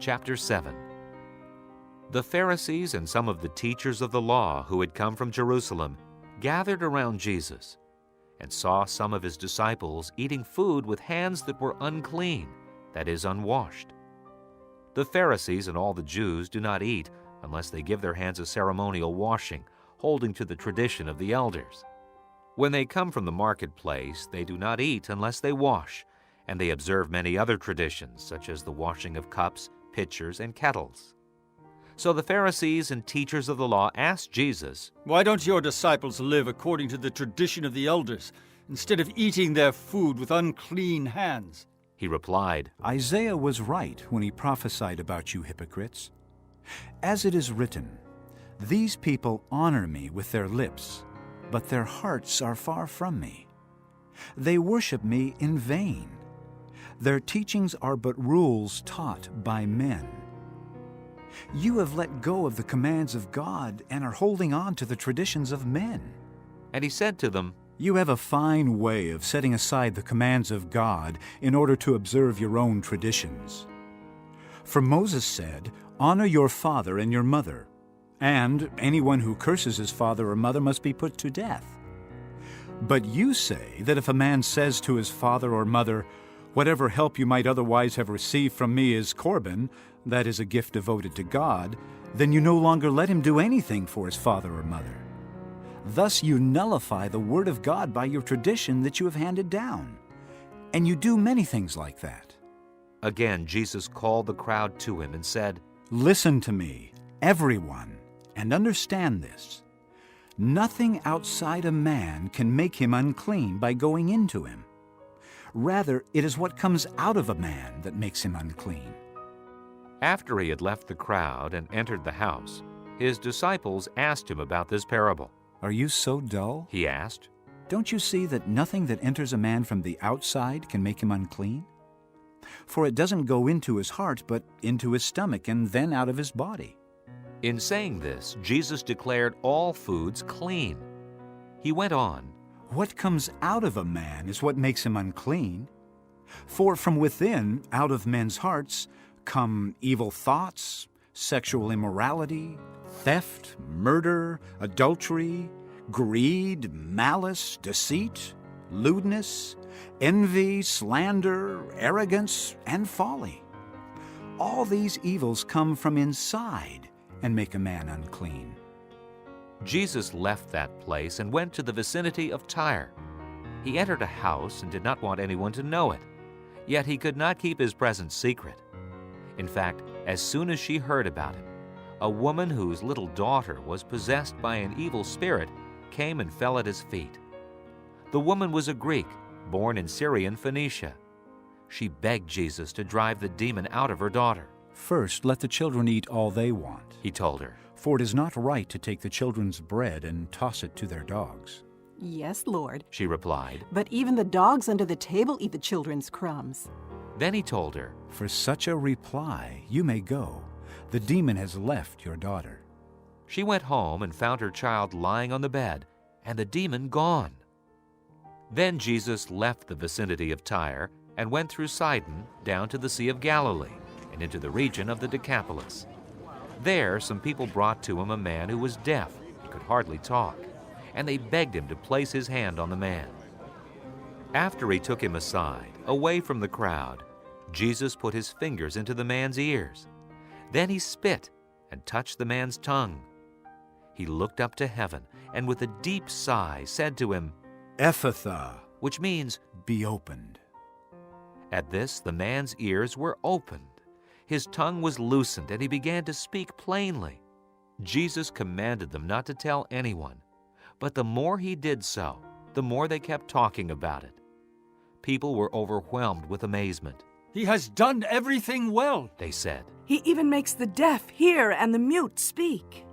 Chapter 7. The Pharisees and some of the teachers of the law who had come from Jerusalem gathered around Jesus and saw some of his disciples eating food with hands that were unclean, that is, unwashed. The Pharisees and all the Jews do not eat unless they give their hands a ceremonial washing, holding to the tradition of the elders. When they come from the marketplace, they do not eat unless they wash, and they observe many other traditions, such as the washing of cups, pitchers, and kettles. So the Pharisees and teachers of the law asked Jesus, "Why don't your disciples live according to the tradition of the elders, instead of eating their food with unclean hands?" He replied, Isaiah was right when he prophesied about you hypocrites. As it is written, "These people honor me with their lips, but their hearts are far from me. They worship me in vain. Their teachings are but rules taught by men." You have let go of the commands of God and are holding on to the traditions of men. and he said to them, You have a fine way of setting aside the commands of God in order to observe your own traditions. For Moses said, "Honor your father and your mother," and anyone who curses his father or mother must be put to death. But you say that if a man says to his father or mother, "Whatever help you might otherwise have received from me is Corban," that is a gift devoted to God, then you no longer let him do anything for his father or mother. Thus you nullify the word of God by your tradition that you have handed down. And you do many things like that. Again, Jesus called the crowd to him and said, Listen to me, everyone, and understand this. Nothing outside a man can make him unclean by going into him. Rather, it is what comes out of a man that makes him unclean. After he had left the crowd and entered the house, his disciples asked him about this parable. Are you so dull? He asked, Don't you see that nothing that enters a man from the outside can make him unclean? For it doesn't go into his heart, but into his stomach, and then out of his body. In saying this, Jesus declared all foods clean. He went on, What comes out of a man is what makes him unclean. For from within, out of men's hearts, come evil thoughts, sexual immorality, theft, murder, adultery, greed, malice, deceit, lewdness, envy, slander, arrogance, and folly. All these evils come from inside and make a man unclean. Jesus left that place and went to the vicinity of Tyre. He entered a house and did not want anyone to know it, yet he could not keep his presence secret. In fact, as soon as she heard about him, a woman whose little daughter was possessed by an evil spirit came and fell at his feet. The woman was a Greek, born in Syrian Phoenicia. She begged Jesus to drive the demon out of her daughter. First, let the children eat all they want, He told her. for it is not right to take the children's bread and toss it to their dogs. "Yes, Lord. She replied. But even the dogs under the table eat the children's crumbs." Then he told her, For such a reply, you may go. The demon has left your daughter. She went home and found her child lying on the bed, and the demon gone. Then Jesus left the vicinity of Tyre and went through Sidon down to the Sea of Galilee and into the region of the Decapolis. There some people brought to him a man who was deaf and could hardly talk, and they begged him to place his hand on the man. After he took him aside, away from the crowd, Jesus put his fingers into the man's ears. Then he spit and touched the man's tongue. He looked up to heaven and with a deep sigh said to him, Ephatha, which means, be opened. At this the man's ears were opened. His tongue was loosened and he began to speak plainly. Jesus commanded them not to tell anyone, but the more he did so, the more they kept talking about it. People were overwhelmed with amazement. "He has done everything well," They said. He even makes the deaf hear and the mute speak.